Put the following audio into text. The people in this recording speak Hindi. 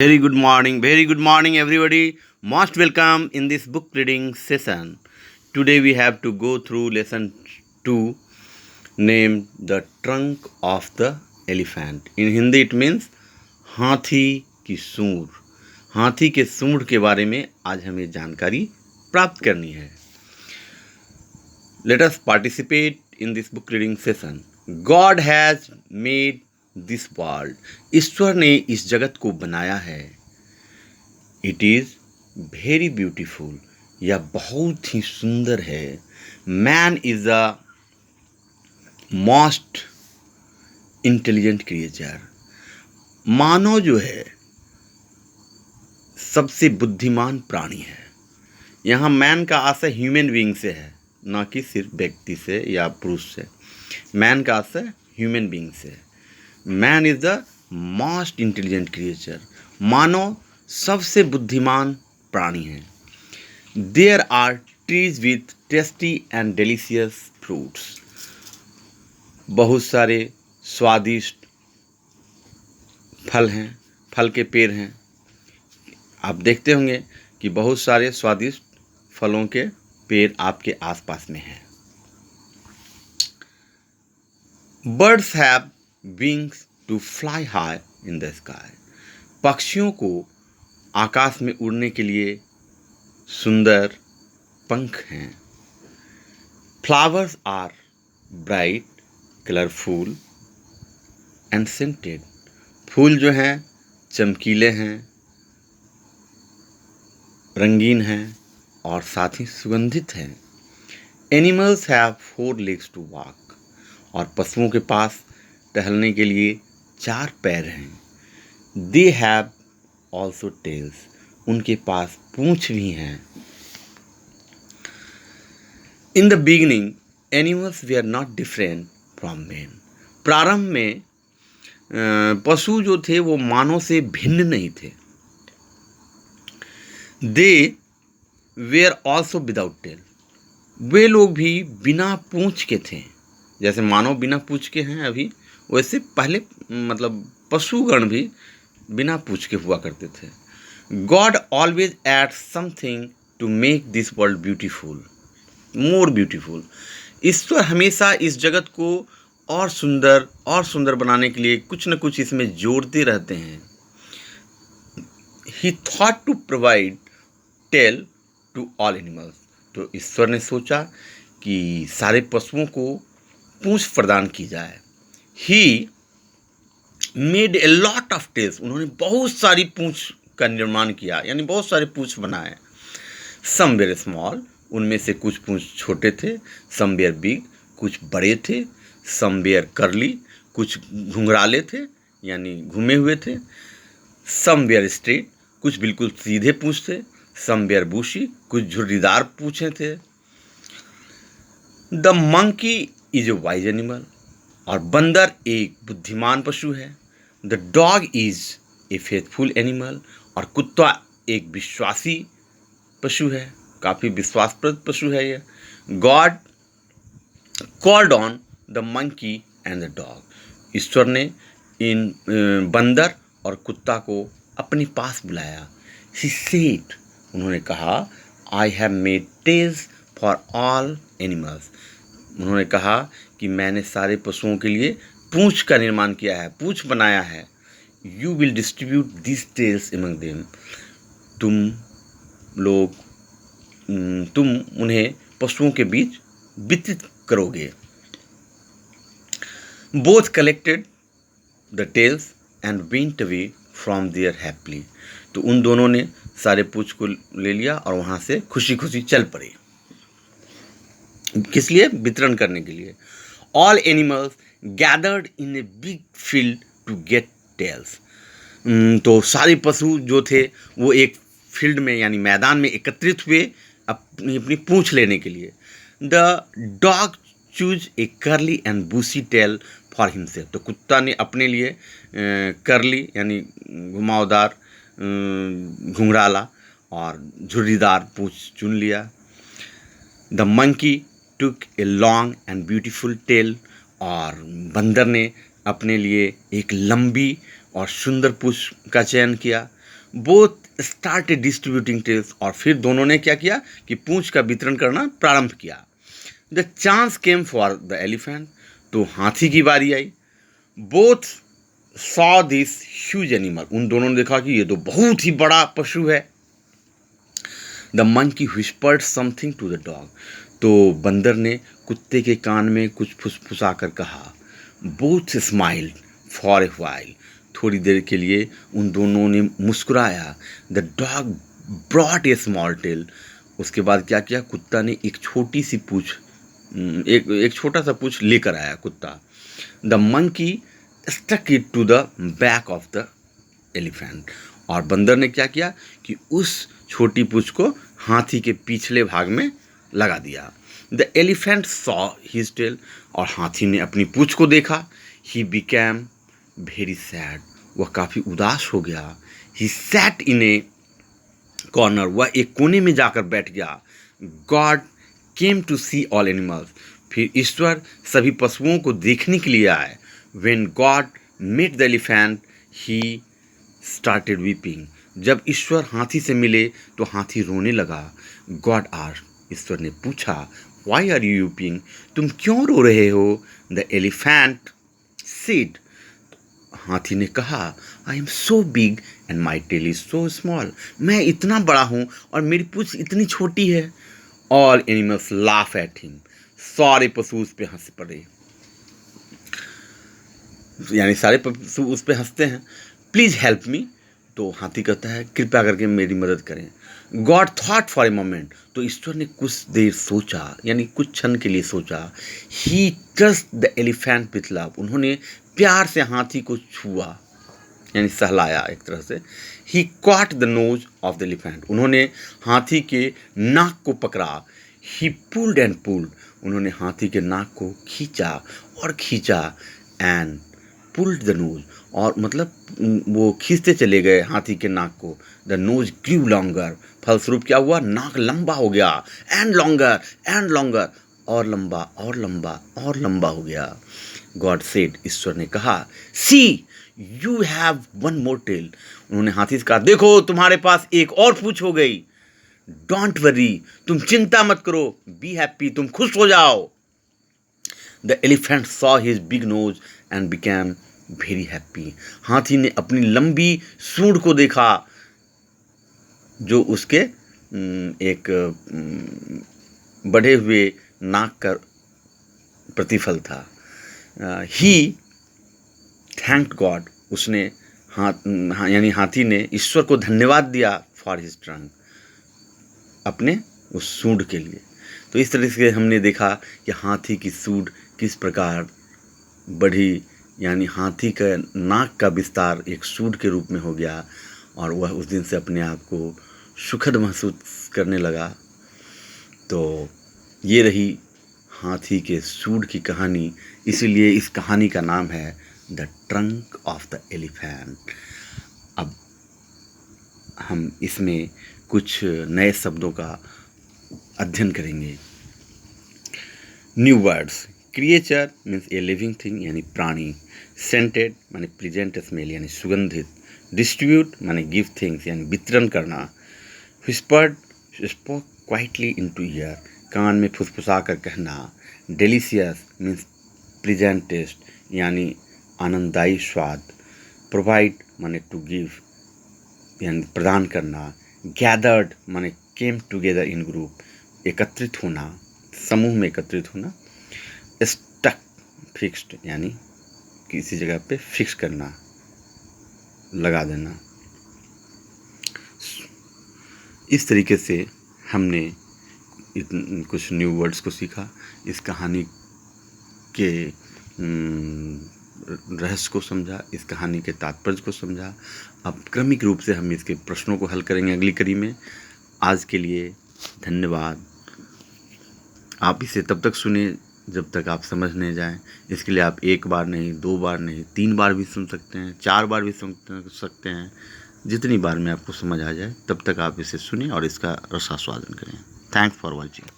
Very good morning, everybody. Most welcome in this book reading session. Today we have to go through lesson 2 named The Trunk of the Elephant. In Hindi it means हाथी की सूंड. हाथी के सूंड के बारे में आज हमें जानकारी प्राप्त करनी है. Let us participate in this book reading session. God has made this world. ईश्वर ने इस जगत को बनाया है. It is very beautiful. यह बहुत ही सुंदर है. Man is the most intelligent creature. मानव जो है सबसे बुद्धिमान प्राणी है. यहाँ मैन का आशय ह्यूमन बीइंग से है, ना कि सिर्फ व्यक्ति से या पुरुष से. मैन का आशय ह्यूमन बीइंग से है. Man is the most intelligent creature. मानव सबसे बुद्धिमान प्राणी है. There are trees with tasty and delicious fruits. बहुत सारे स्वादिष्ट फल हैं, फल के पेड़ हैं. आप देखते होंगे कि बहुत सारे स्वादिष्ट फलों के पेड़ आपके आसपास में हैं. Birds have wings to fly high in the sky. पक्षियों को आकाश में उड़ने के लिए सुंदर पंख हैं. Flowers are bright, colourful and scented. फूल जो हैं चमकीले हैं, रंगीन हैं और साथ ही सुगंधित हैं. Animals have 4 legs to walk. और पशुओं के पास टहलने के लिए 4 पैर हैं. They have also tails. उनके पास पूंछ भी हैं. In the beginning animals they are not different from man. प्रारंभ में पशु जो थे वो मानव से भिन्न नहीं थे. दे वेयर ऑल्सो विदाउट टेल. वे लोग भी बिना पूंछ के थे. जैसे मानव बिना पूंछ के हैं अभी, वैसे पहले मतलब पशुगण भी बिना पूंछ के हुआ करते थे. God always add something to make this world beautiful, more beautiful. ईश्वर हमेशा इस जगत को और सुंदर बनाने के लिए कुछ न कुछ इसमें जोड़ते रहते हैं. He thought to provide tail to all animals. तो ईश्वर ने सोचा कि सारे पशुओं को पूंछ प्रदान की जाए. He made a lot of tails. उन्होंने बहुत सारी पूंछ का निर्माण किया, यानी बहुत सारे पूंछ बनाए. सम वेयर स्मॉल. उनमें से कुछ पूंछ छोटे थे. सम वेयर बिग. कुछ बड़े थे. सम वेयर कर्ली. कुछ घुंघराले थे, यानी घूमे हुए थे. सम वेयर स्ट्रेट. कुछ बिल्कुल सीधे पूंछ थे. सम वेयर बुशी. कुछ झुर्रीदार पूंछे थे. The monkey is a wise animal. और बंदर एक बुद्धिमान पशु है. The dog is a faithful animal. और कुत्ता एक विश्वासी पशु है, काफ़ी विश्वासप्रद पशु है यह. God called on the monkey and the dog. ईश्वर ने इन बंदर और कुत्ता को अपने पास बुलाया. He said. उन्होंने कहा, I have made tails for all animals. उन्होंने कहा कि मैंने सारे पशुओं के लिए पूंछ का निर्माण किया है, पूंछ बनाया है. You will distribute this tails among them. तुम उन्हें पशुओं के बीच वितरित करोगे. Both collected the tails and went away from there happily. तो उन दोनों ने सारे पूंछ को ले लिया और वहाँ से खुशी खुशी चल पड़े. किस लिए? वितरण करने के लिए. All animals gathered in a big field to get tails. तो सारे पशु जो थे वो एक फील्ड में यानी मैदान में एकत्रित हुए अपनी अपनी पूंछ लेने के लिए. The dog choose a curly and bushy tail for himself. तो कुत्ता ने अपने लिए कर्ली यानी घुमावदार, घुंघराला और झुर्रीदार पूंछ चुन लिया. The monkey took a long and beautiful tail. और बंदर ने अपने लिए एक लंबी और सुंदर पूंछ का चयन किया. बोथ स्टार्टेड डिस्ट्रीब्यूटिंग टेल्स, और फिर दोनों ने क्या किया कि पूंछ का वितरण करना प्रारंभ किया। The chance came for the elephant, तो हाथी की बारी आई। Both saw this huge animal, उन दोनों ने देखा कि ये तो बहुत ही बड़ा पशु है। The monkey whispered something to the dog, तो बंदर ने कुत्ते के कान में कुछ फुसफुसा कर कहा। Both smiled for a while, थोड़ी देर के लिए उन दोनों ने मुस्कुराया। The dog brought a small tell, उसके बाद क्या किया, कुत्ता ने एक छोटी सी पूंछ, एक छोटा सा पूंछ लेकर आया कुत्ता। The monkey stuck it to the back of the elephant, और बंदर ने क्या किया कि उस छोटी पूंछ को हाथी के पिछले भाग में लगा दिया। The elephant saw his tail, और हाथी ने अपनी पूंछ को देखा। ही बिकेम वेरी सैड, वह काफ़ी उदास हो गया। He sat in A corner, वह एक कोने में जाकर बैठ गया। God came to see all animals, फिर ईश्वर सभी पशुओं को देखने के लिए आए। When God met the elephant he started weeping, जब ईश्वर हाथी से मिले तो हाथी रोने लगा। गॉड आस्क्ड, ईश्वर ने पूछा, व्हाई आर यू वीपिंग, तुम क्यों रो रहे हो। द एलिफेंट सेड, हाथी ने कहा, I am so big and my tail is so small, मैं इतना बड़ा हूँ और मेरी पूंछ इतनी छोटी है। All animals laugh at him, सारे पशु उस पर हंस पड़े, यानी सारे पशु उस पर हंसते हैं। प्लीज़ हेल्प मी, तो हाथी कहता है कृपया करके मेरी मदद करें। God thought for a moment, तो ईश्वर ने कुछ देर सोचा, यानी कुछ क्षण के लिए सोचा। ही touched the elephant with love, उन्होंने प्यार से हाथी को छुआ, यानी सहलाया एक तरह से। He caught the nose of the elephant, उन्होंने हाथी के नाक को पकड़ा। ही पुल्ड एंड पुल्ड, उन्होंने हाथी के नाक को खींचा और खींचा। एंड पुल्ड द नोज, और मतलब वो खींचते चले गए हाथी के नाक को। द नोज ग्रू लॉन्गर, फलस्वरूप क्या हुआ, नाक लंबा हो गया। एंड लॉन्गर, और लंबा और लंबा और लंबा हो गया। गॉड सेड, ईश्वर ने कहा, see you have one more tail, उन्होंने हाथी से कहा, देखो तुम्हारे पास एक और पूंछ हो गई। डोंट वरी, तुम चिंता मत करो। बी हैप्पी, तुम खुश हो जाओ। The elephant saw his big nose and became very happy, हाथी ने अपनी लंबी सूंड को देखा जो उसके एक बढ़े हुए नाक का प्रतिफल था। ही थैंक्ड गॉड, उसने यानी हाथी ने ईश्वर को धन्यवाद दिया फॉर हिज ट्रंक, अपने उस सूंड के लिए। तो इस तरह से हमने देखा कि हाथी की सूंड किस प्रकार बढ़ी, यानी हाथी का नाक का विस्तार एक सूंड के रूप में हो गया, और वह उस दिन से अपने आप को सुखद महसूस करने लगा। तो ये रही हाथी के सूंड की कहानी, इसीलिए इस कहानी का नाम है the trunk of the elephant. अब हम इसमें कुछ नए शब्दों का अध्ययन करेंगे। New words, creature means a living thing यानी प्राणी, सेंटेड माने प्रेजेंट स्मेल यानी सुगंधित, डिस्ट्रीब्यूट माने गिव थिंग्स यानी वितरण करना, whispered spoke quietly into ear कान में फुसफुसा कर कहना, डेलिशियस मीन्स प्रेजेंट टेस्ट यानी आनंददायी स्वाद, प्रोवाइड माने टू गिव यानी प्रदान करना, गैदर्ड माने केम टुगेदर इन ग्रुप एकत्रित होना, समूह में एकत्रित होना, स्टक फिक्स्ड यानी किसी जगह पे फिक्स करना, लगा देना। इस तरीके से हमने कुछ न्यू वर्ड्स को सीखा, इस कहानी के रहस्य को समझा, इस कहानी के तात्पर्य को समझा। अब क्रमिक रूप से हम इसके प्रश्नों को हल करेंगे अगली कड़ी में। आज के लिए धन्यवाद। आप इसे तब तक सुने जब तक आप समझ नहीं जाएं। इसके लिए आप एक बार नहीं, 2 बार नहीं, 3 बार भी सुन सकते हैं, 4 बार भी सुन सकते हैं। जितनी बार में आपको समझ आ जाए तब तक आप इसे सुनें और इसका रसास्वादन करें। Thanks for watching.